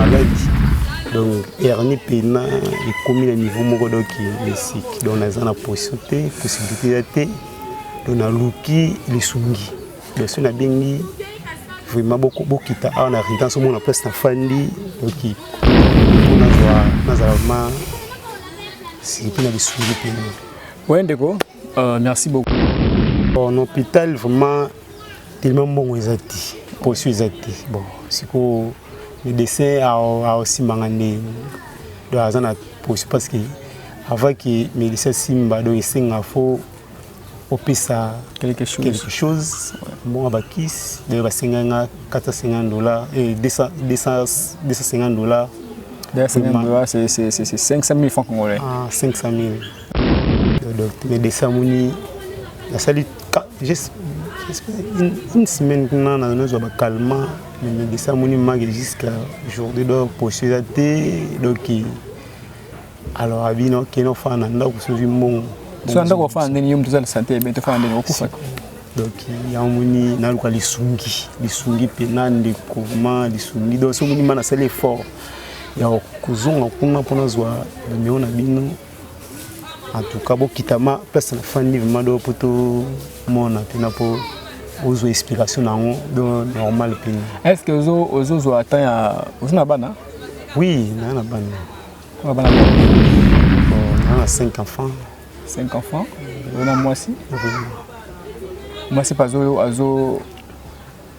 maladie. Donc, hernie pena, les communes à niveau mokodo qui est sick. Donc, on a une possibilité donc, on a l'ouki, les sungi. Donc, si on a bien dit, vraiment beaucoup qui t'a en arrivant sur mon place, na fandi, donc, on a vraiment, c'est bien les sungi pena. Ouais, d'accord. Merci beaucoup. En hôpital, vraiment, tellement bon les actifs. Pour ceux qui bon, c'est que le dessin a aussi mangé de la zone parce que avant que médecin Simba donc il faut opérer quelque chose bon à kiss de va $450 et $250 $250 c'est 500 000 francs congolais. Ah 500 000 donc médecin Mouni la salle juste une semaine maintenant nous avons calmement mais médecin Mouni mag jusqu'à aujourd'hui donc possibilité donc alors abino qui nous fait un anda pour sauver mon so anda ko fa ndeni yum tuzal santé ben to fa ndeni okufa donc ya Mouni na luka lisungi pena ndekoma lisungi donc so Mouni mana c'est l'effort ya kuzonga kuna pona zwa meona bino en tout cas bon kitama personne fandi vraiment do poto mona pena po ozo explication nango do normal pena. Est-ce que ozo zo atteint ya ozo na bana? Oui, na bana. Ko bana? On a 5 enfants. 5 enfants? On a moi aussi. Moi c'est pas azo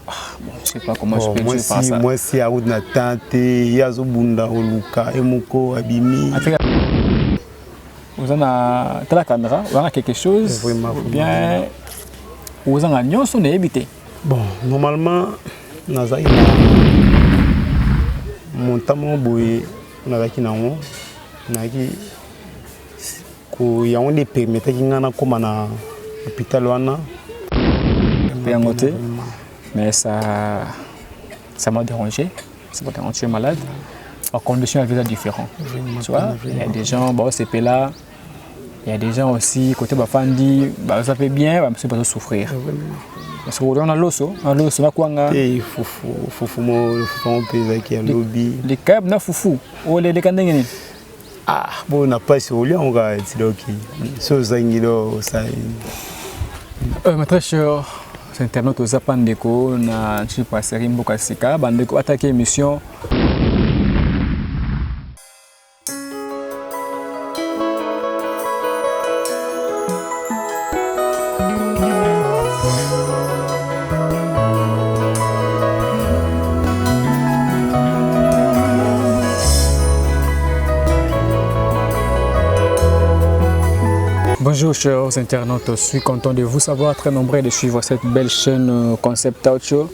bon, je sais pas comment je peux dire par ça. Moi si a na tante yazo bunda oluka emoko abimi. Vous en avez la caméra, vous avez quelque chose bien, vous en avez nyonso na habité. Bon, normalement, naza ina montamo boye nazaki nango naki ko yango de permettre ngana koma na hôpital wana pe mais ça m'a dérangé, ça m'a dérangé malade. En conditions de vie différentes. Tu vois, il y a des gens, bon, c'est là. Il y a des gens aussi, côté Bafandi, bah, ça fait bien, bah, c'est pas de souffrir. Parce qu'on a l'osso, on a quoi? Il faut payer qui a lobby. Les câbles, na foufou. Oh, les candengini. Ah, bon, on n'a pas sur le lieu, on va être là. So, Zangilo, ça. Ma très cher, c'est internaute au Zapandeko, na Chipa Serim Bokasika, Bandeko attaqué émission. Bonjour chers internautes, je suis content de vous savoir très nombreux de suivre cette belle chaîne Concept Audio.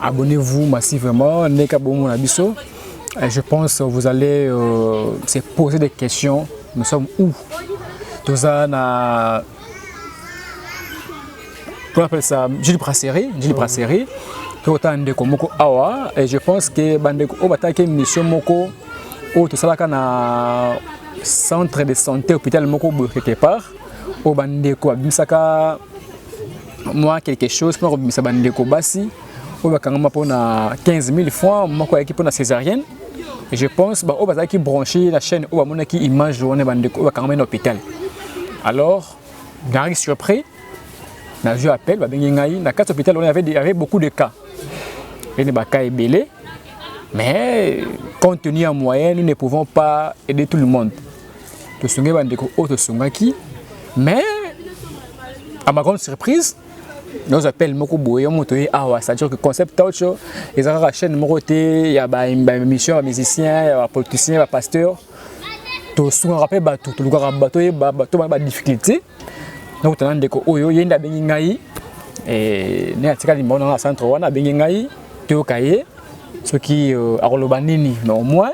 Abonnez-vous massivement, je pense que vous allez se poser des questions. Nous sommes où? Tout ça, on appelle ça Jules Brasserie. Et je pense que Bandeko Obatake Mission Moko, tout ça là, centre de santé hôpital Moko quelque part. Au bandeko abimsaka moi quelque chose pour abimsa bandeko basi au bakanga pona 15 000 francs moko équipe pour la césarienne et je pense ba au bazaki brancher la chaîne au bamona qui image journée bandeko bakanga na hôpital alors gari surpris na je appelle ba bengi ngai na quatre hôpital on avait beaucoup de cas et les baka belé mais compte tenu en moyenne nous ne pouvons pas aider tout le monde to sunga bandeko auto sungaki. Mais, à ma grande surprise, nous appelons Moko Boye, c'est-à-dire que Concept Audio, ils ont la chaîne Moroté, il y a une mission, un musicien, un politicien, un pasteur. Tout ce qu'on rappelle, tout le monde a des difficultés. Donc, il y a des gens qui ont des difficultés. Et il y a des gens qui ont des centres, il y a des gens qui ont des mais au moins,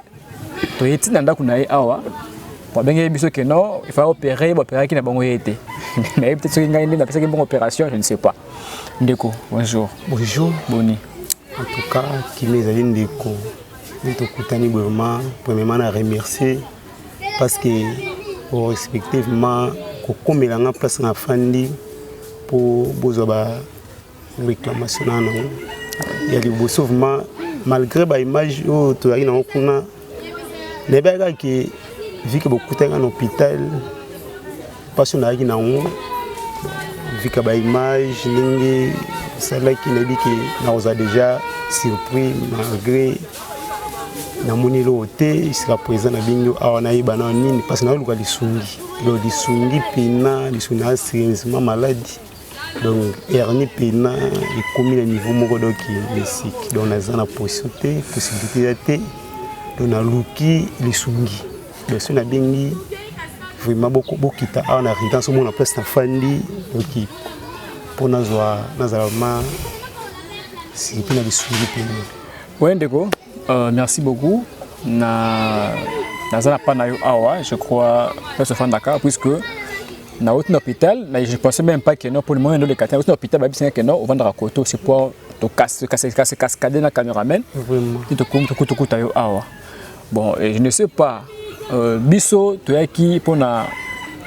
il y a des gens qui ont il faut opérer qui n'a pas été. Peut-être que une bonne opération, je ne sais pas. Ndeko, bonjour. Bonjour. Boni. En tout cas, qui les a dit Ndeko. Vraiment, premièrement, à remercier parce que respectivement, comme il y a une place en Fandi pour réclamation, il y a des beaux sauvements. malgré l'image où tu as eu dans le les gars qui vu que beaucoup de hôpital parce qu'on a eu dans vu que l'image lingue celle qui nous dit que nous a déjà surpris malgré na moni loté il sera présent na bingo awana ibana nini parce que na luka lisungi lo lisungi pena lisuna sérieusement maladie donc hernie pena et comme le niveau moko donc musique donc na zana possibilité possibilité donc na luki lisungi donc so na bingi vraiment beaucoup kita awana résidence mon place na fandi donc pour nazwa nazalama si pena lisungi pena ouais ndeko merci beaucoup. Na awa, je crois que ce Fandaka, puisque na autre hôpital, je ne pensais même pas que non pour le moment dans le quartier, autre hôpital, c'est que non, on va dans la côte, c'est pour cascader la caméraman. Vraiment. Awa. Bon, et je ne sais pas. Biso, tu es qui pour na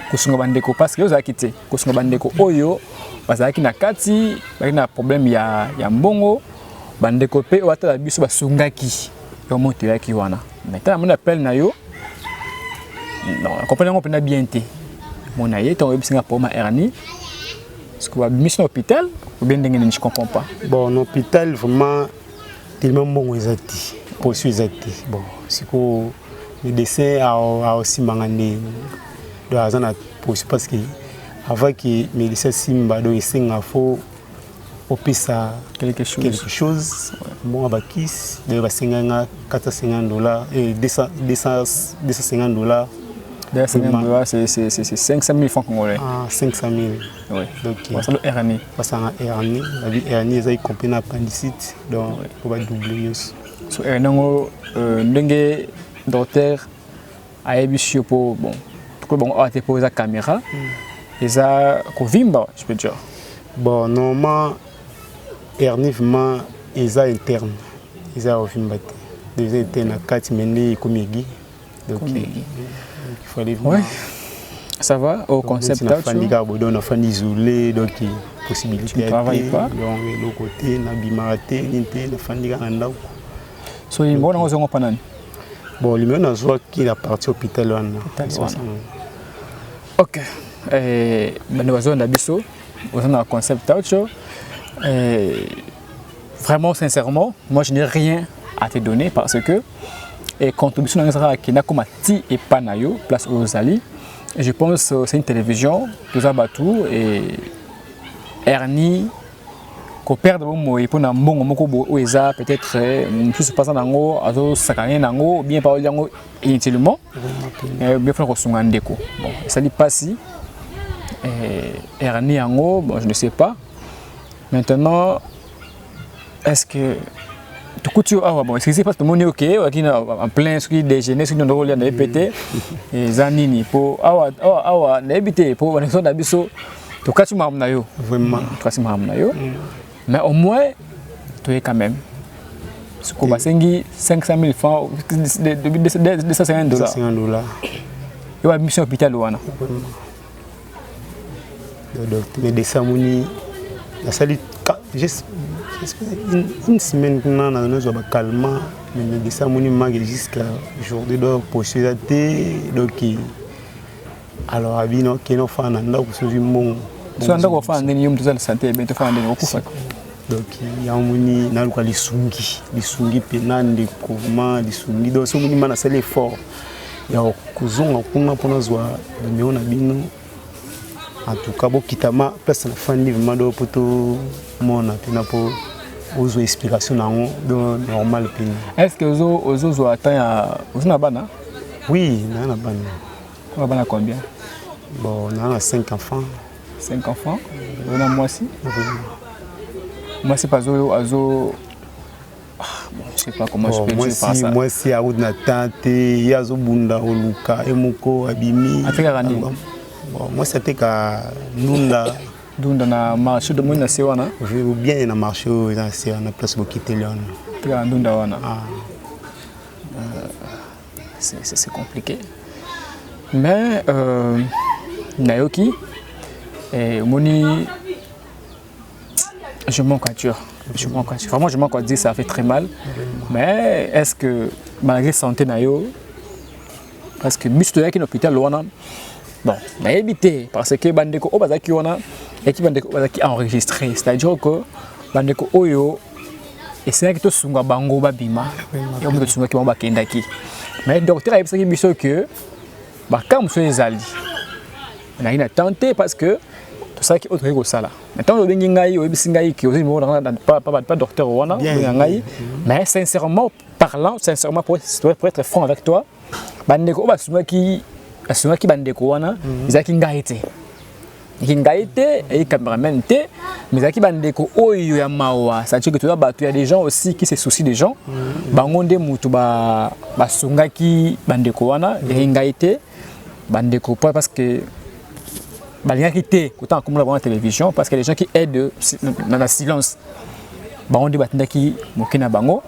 kusunga bandeko parce que vous avez quitté kusunga bandeko oyo, parce que na kati, na problème ya mbongo. Bandeko pe wata biso basungaki yo moto yaki wana maintenant mon appel na yo non comprenez on peut bien té mon aye ton bisinga pour ma hernie ce que va mission hôpital ou bien ndenge je comprends pas bon hôpital vraiment tellement bon ezati pour ezati bon siko médecin a aussi mangane de azana pour parce que avant que médecin simba do isinga fo opesa quelque chose bon abakis de basenganga $450 et $250 $250 c'est 500 000 francs congolais. Ah 500 000 oui donc ça le hernie parce que hernie la vie hernie est compris na appendicite donc on va doubler so hernie ndenge docteur ayebi pour bon tout bon a été posé la caméra et ça kovimba je peux dire bon normalement hernie vraiment eza interne eza ofimbate déjà était na 4 mende komegi donc il fallait ouais ça va au concept là fandi ka bodo na fandi isolé donc possibilité travaille pas donc le côté na bimarate nité na fandi ka ndako so il bon on pas nani bon lui même na zo qui la partie hôpital wana OK bana bazo na biso on a concept autre. Vraiment sincèrement, moi je n'ai rien à te donner parce que contribution à Kena comme Ti et Panayo, place aux Ali. Je pense que c'est une télévision, tout ça batou et hernie qu'on perd bon moi pour un bon moko oeza peut-être plus passant dans haut azo sakanya nango bien parler yango inutilement bien faire sunga ndeko. Bon, ça dit pas si hernie yango, bon je ne sais pas. Maintenant, est-ce que tout tu ah bon est-ce que c'est parce que mon OK en plein ce qui déjeuner ce qui nous relient dans pété et zanini pour awa n'habiter pour on est d'abiso tout cas tu m'as amené yo vraiment tu m'as amené yo mais au moins tu es quand même ce qu'on va sengi 500 000 francs de $250 yo va mission hôpital wana donc mais des samoni la salle juste une semaine qu'on a nous avons calmement mais des samoni mag jusqu'à aujourd'hui donc possibilité donc alors abino qui nous fait nanda ko so mon so nanda ko fa ndeni yum tuzala santé ben to fa ndeni okufa donc yamuni na luka lisungi pena ndeko ma lisungi donc so muni mana sala effort ya kuzonga kuna pona zwa meona bino. En tout cas, bon, kitama place na fandi vraiment do poto mona pena po ozo explication na normal pena. Est-ce que ozo attend ya ozo na bana? Oui, na bana. Quoi bana combien? Bon, on a 5 enfants. 5 enfants? On a moi aussi. Moi c'est pas azo bon, je sais pas comment je peux dire par ça. Moi si a na tante yazo bunda oluka emoko abimi. Ateka rani. Bon, moi c'était ka Nunda na marché de Mona Sewana. Je veux bien na marché na Sewana place Bokité Léon. Tra Nunda wana. C'est compliqué. Mais Nayoki et Moni je manque à Dieu. Vraiment, je m'en dis ça fait très mal. Mais est-ce que malgré santé nayo, parce que biso to yaki na hôpital wana, bon, na évité parce que bandeko o bazaki wana et qui bandeko bazaki enregistré, c'est-à-dire que bandeko oyo et c'est que to sunga bango babima, et on me sunga ki ba kendaki. Mais docteur a expliqué biso que ba kam so ezali. On a tenté parce que tout ça qui autre que ça là. Maintenant le bengi ngai o ebisi ngai ki aussi pas docteur wana ngai, mais sincèrement parlant, sincèrement pour être franc avec toi, bandeko ba sunga ki bandeko wana izaki ngai te. Kingaite et cameraman te, mais aki bandeko oyo ya mawa, ça veut dire que tu dois battre, il y a des gens aussi qui se soucient des gens. Bangonde mutu ba sunga ki bandeko wana ngai bandeko pas parce que balinga ki te autant comme la télévision parce que les gens qui aident dans le silence bangonde batindaki mokina bango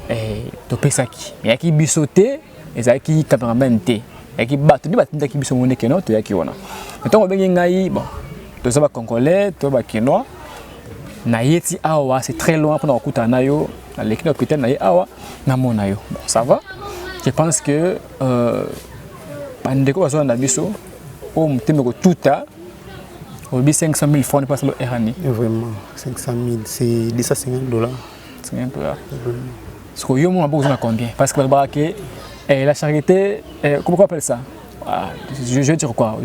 et topesaki mais aki bisoté ezaki cameraman te qui battu batindaki biso mone keno to yaki wana metongo bengi ngai bon to za ba congolais to ba kenois na yeti awa c'est très loin pour na kuta nayo na l'équipe hôpital na awa na mona yo bon ça va je pense que bandeko bazo na biso o muteme ko tuta au 500 000 francs pas le RNI vraiment 500 000 c'est $250 $50 ce que yo mo besoin combien parce que et la charité, comment on appelle ça? Je veux dire quoi?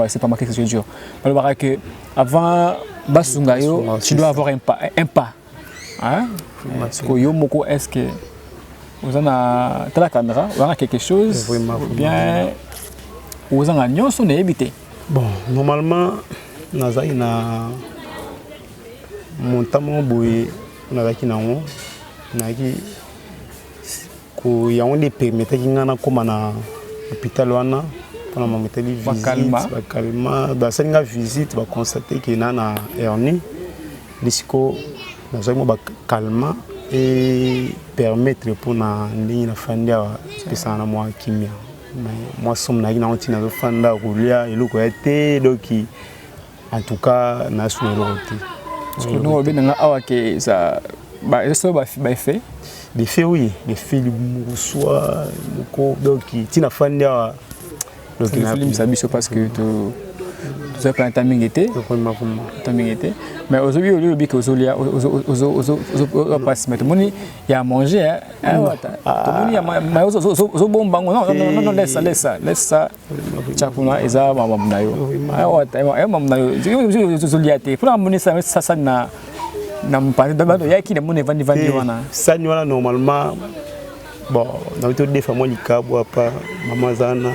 C'est pas marqué ce que je veux dire. Alors que avant Basungayo, tu dois avoir un pas. Hein? Est-ce que vous avez la caméra, vous avez quelque chose? Bien, vous avez un on est évité. Bon, normalement, nous avons mon tamon boy, nous avons il y a des permettre qui ngana comme na hôpital wana pour na meteli visite calma ba senga visite ba constater que na hernie disco na zamo ba calma et permettre pour na ndingi na fandia pesa na moi kimia moi somme na ina ontina zo fanda roulia eloko été donc en tout cas na sous l'autorité parce que nous on nga awa que ça ba eso ba fait des faits oui des faits du soit donc tina fandia donc il film ça biso parce que tout ça pas timing était mais aujourd'hui au lieu de que ozolia passe mais tout le monde il y a à manger hein tout le monde il y a mais ozo bomba non laisse ça chakuna eza mama nayo mama nayo ozolia te pour amener ça na mpande bado yaki na mone vandi wana sani wana normalement bon na to defa mo likabo apa mama zana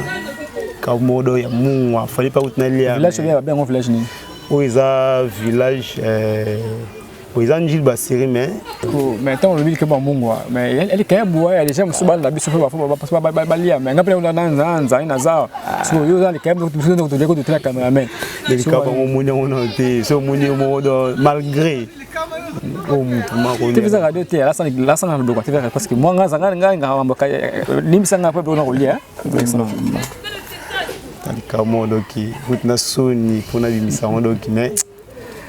ka modo ya mungu fallait pas utnalia village bien bien en village ni oiza village oiza njil basiri mais maintenant le ville que bon mungu mais elle quand bois elle déjà musuba la biso ba balia mais ngapela una nanza ina zao so yo za le quand même to de ko de la cameraman le kaba mo moni on te so moni mo malgré oh mutu tu fais radio te la sana le tu fais parce que moi nga mboka nimisa nga pe on rolia talika modo ki utna soni pona bimisa modo ki mais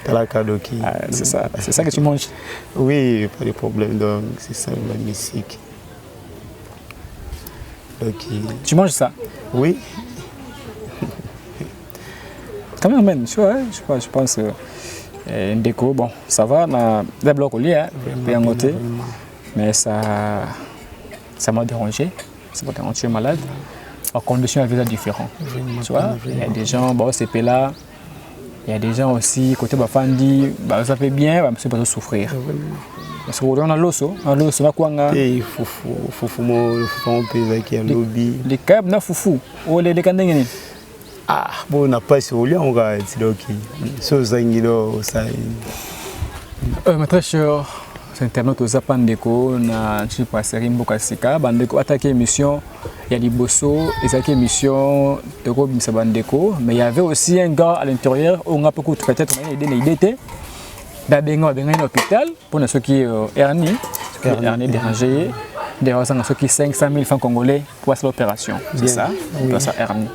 talaka doki c'est ça que tu manges oui pas de problème donc c'est ça la musique donc tu manges ça oui quand même tu vois je pense déco bon ça va na d'abord au lit hein bien noté mais ça m'a dérangé ça m'a rendu malade en conditions à visage différents tu vois il y a des gens bon c'est là il y a des gens aussi côté bafandi bah ça fait bien bah monsieur pas souffrir parce que on a l'osso na kwanga et fufu mo pesa qui a lobby les câbles na fufu ou les kandenge ni ah bon na pas sur lui on va donc so zangilo ça ma très cher internaute aux apandeko na tu passer mboka sika bandeko attaquer émission il y a des bosso et émission de Robin Sabandeko mais il y avait aussi un gars à l'intérieur on a beaucoup peut-être une idée d'abenga à l'hôpital pour ceux qui hernie dérangé derrière ceux qui 500 000 francs congolais pour l'opération c'est ça pour ça hernie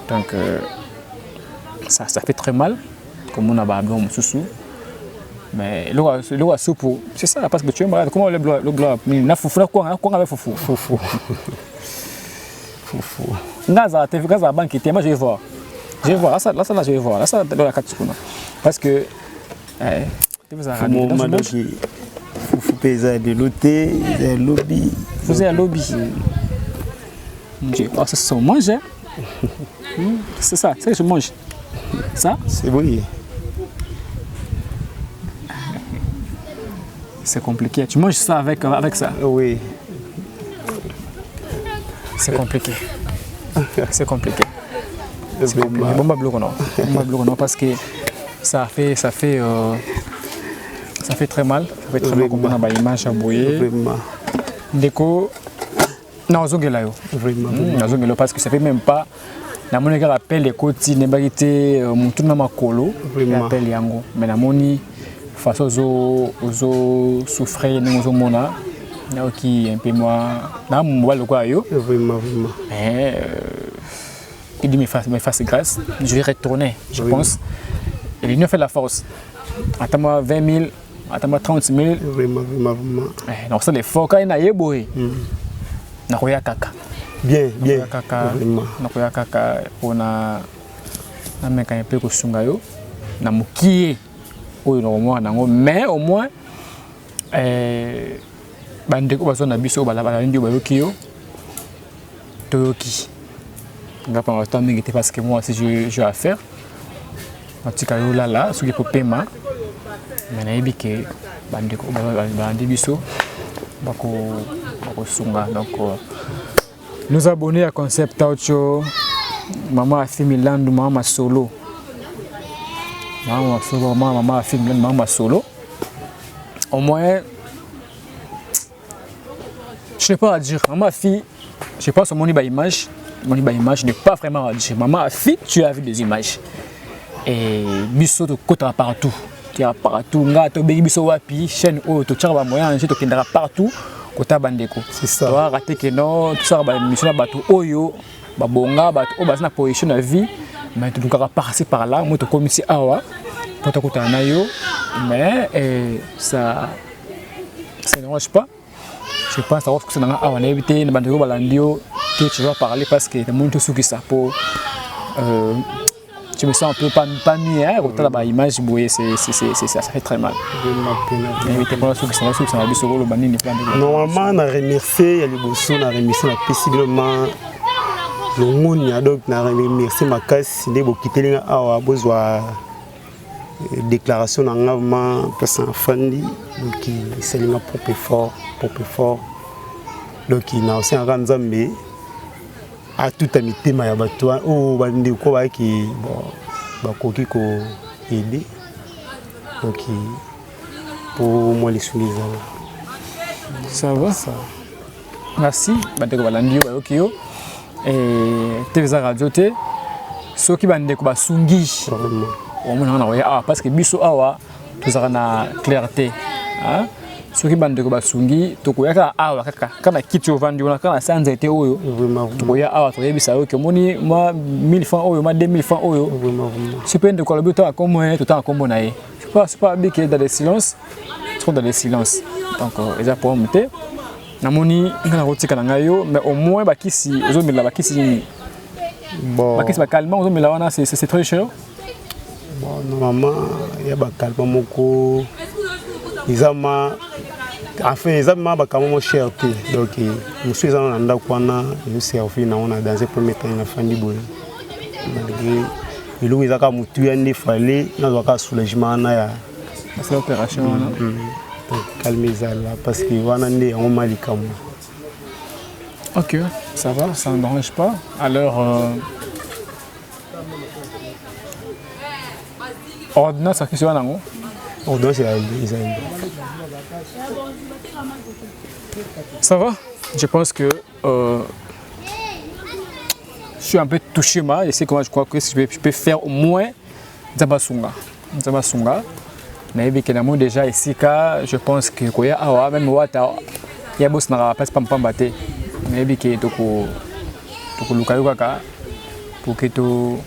donc ça fait très mal comme on a babé on sous Mais le soupe, c'est ça, parce que tu es malade. Comment le blanc, il n'a foufou, quoi avec foufou? Foufou. Foufou. Gaza, tu as la banque, moi je vais voir. Je vais voir, là, je vais voir. Là, ça, dans la carte, parce que. Foufou paysan de l'hôtel, de lobby. Vous êtes à lobby. Oh, ça, c'est on mange. C'est ça, c'est que je mange. Ça? C'est oui. C'est compliqué. Tu manges ça avec ça? Oui. C'est compliqué. C'est compliqué. C'est compliqué. Bon, bah, bloquons non, parce que ça fait très mal. Ça fait très mal comme on a une image à bouiller. Vraiment. Déco. Non, zongela yo. Vraiment. Parce que ça fait même pas. Na moni ka rappel les côtés ne bagité mutu na makolo. Rappel yango. Mais na moni façon ozo souffrir ne ozo mona. Na qui un peu moi na mo le quoi yo. Vraiment. Mais il dit me fasse grâce, je vais retourner, je pense. Et l'union fait la force. Attends-moi 20 000, attends-moi 30 000. Vraiment. Donc ça l'effort quand il y a yeboé. Nakoya kaka. Bien. Vraiment. Nakoya kaka on a meka un peu ko sunga yo. Na mukie. Oyo normalement mais au moins bandeko bazo na biso balabala ndio bayoki yo. Toyoki. Je vais pas m'inquiéter parce que moi aussi j'ai à faire. Je vais là, ce qui est pour paiement. Mais je sais que nous abonner à Concept Audio. Maman a fait Milan, maman a solo. Maman a fait Milan, maman a solo. Au moins, je n'ai pas à dire. Maman a fait, je pense à mon image. Mon image n'est pas vraiment à dire. Maman a fait, tu as vu des images. Et biso to kota partout. Tu as partout. Nga to bégi biso wapi chaîne o to tchara ba moyen to kendara partout kota bandeko. C'est ça. Tu as raté que non, tu sors ba mission na bato oyo, ba bonga bato o ba na position na vie, mais tu dois passer par là, moi to comme ici awa. Pour to kota na yo, mais ça ne marche pas. Je pense que ça n'a pas évité de bandeko balandio que tu vas parler parce que le monde tout qui ça pour je me sens un peu pas mieux hein quand la image bouée ça fait très mal. Normalement on a remercié il y a les bossons on a remercié la possiblement le monde y a donc on a remercié ma casse des bokité les awa besoin déclaration d'engagement personne fandi donc c'est le propre fort donc il a aussi un grand zambé à tout amité ma yabatwa o bandi ko ba ki bon koki ko aider donc pour moi les souligner ça va ça merci bandeko balandi yo bayoki yo et TV radio te soki bandeko basungi au moins on a parce que biso awa tozaka na clarté hein soki bandeko basungi tokoyaka awa kaka kana kiti ovandi ona kana sanza ete oyo tokoya awa toyebisa yo ke moni moi 1000 francs oyo moi 2000 francs oyo sipende ko lobi to akomo to ta kombo na ye c'est pas bien dans le silence trop dans le silence donc déjà pour monter na moni ngana rotika na ngayo mais au moins bakisi ozomela bakisi bon bakisi bakalma ozomela wana c'est très cher bon normalement il y a bakalma moko izama enfin izama bakalma cher donc monsieur ezana nda kwana yo servi na on a dans un premier temps na fandi boy malgré il ou izaka mutu ya ndi fallait na zaka soulagement na ya c'est opération donc calmer ça là parce que wana ndi en malika mo. OK, ça va, ça ne dérange pas. Alors ordonnance à qui c'est nango? Ordonnance c'est les ça va? Je pense que je suis un peu touché moi, et c'est comment je crois que je peux faire au moins Zabasunga. Mais bien que déjà ici je pense que koya awa même wata ya boss na pas pambate. Mais bien que toko luka kaka pour que to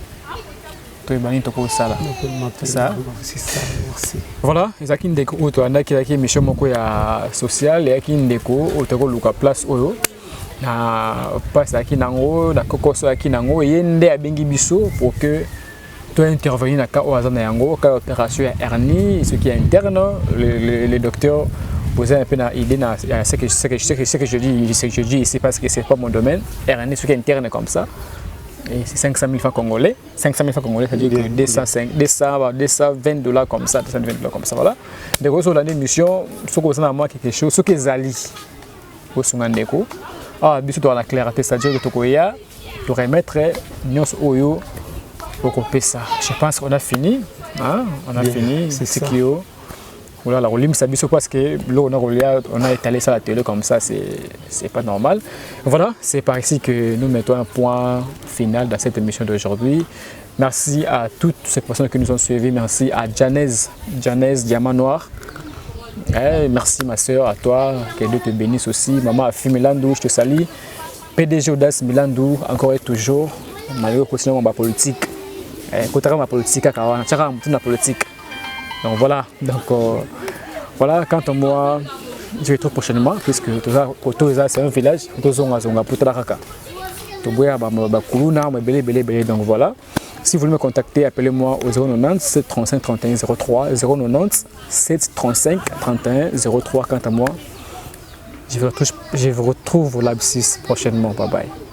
C'est ça. C'est ça, merci. Voilà, ezaki ndeko oyo toandaki émission moko ya sociale eyaki ndeko oyo tokoluka place oyo na place ezalaki nango na kokoso eyaki nango ye nde abengi biso pour que intervenir na cas oyo aza na yango cas opération ya hernie ce qui est interne le docteur posait un peu une idée dans ce que je dis ici parce que c'est pas mon domaine hernie ce qui est interne comme ça. Et c'est 500 000 francs congolais. 500 000 francs congolais, ça veut dire que 220 dollars comme ça, 220 dollars comme ça, voilà. Donc, sur l'émission, ce que vous avez moi quelque chose, ce que vous allez au Sungandeko, bien sûr, dans la clarté, c'est-à-dire que tu remettre Nyos Oyo pour couper ça. Je pense qu'on a fini. Hein? On a fini. C'est ça. Voilà, la roulim, c'est parce que là, on a étalé ça à la télé comme ça, c'est pas normal. Voilà, c'est par ici que nous mettons un point final dans cette émission d'aujourd'hui. Merci à toutes ces personnes qui nous ont suivis. Merci à Janez Diamant Noir. Merci ma soeur, à toi, que Dieu te bénisse aussi. Maman Afi Milandou, je te salue. PDG Audace Milandou, encore et toujours. Malgré que sinon, ma politique. Quand ma politique, ma politique. Donc voilà, voilà, quant à moi, je vais retrouve prochainement, puisque c'est un village, donc voilà. Si vous voulez me contacter, appelez-moi au 090 735 31 03, 090 735 31 03. Quant à moi, je vous retrouve au Lab 6 prochainement. Bye bye.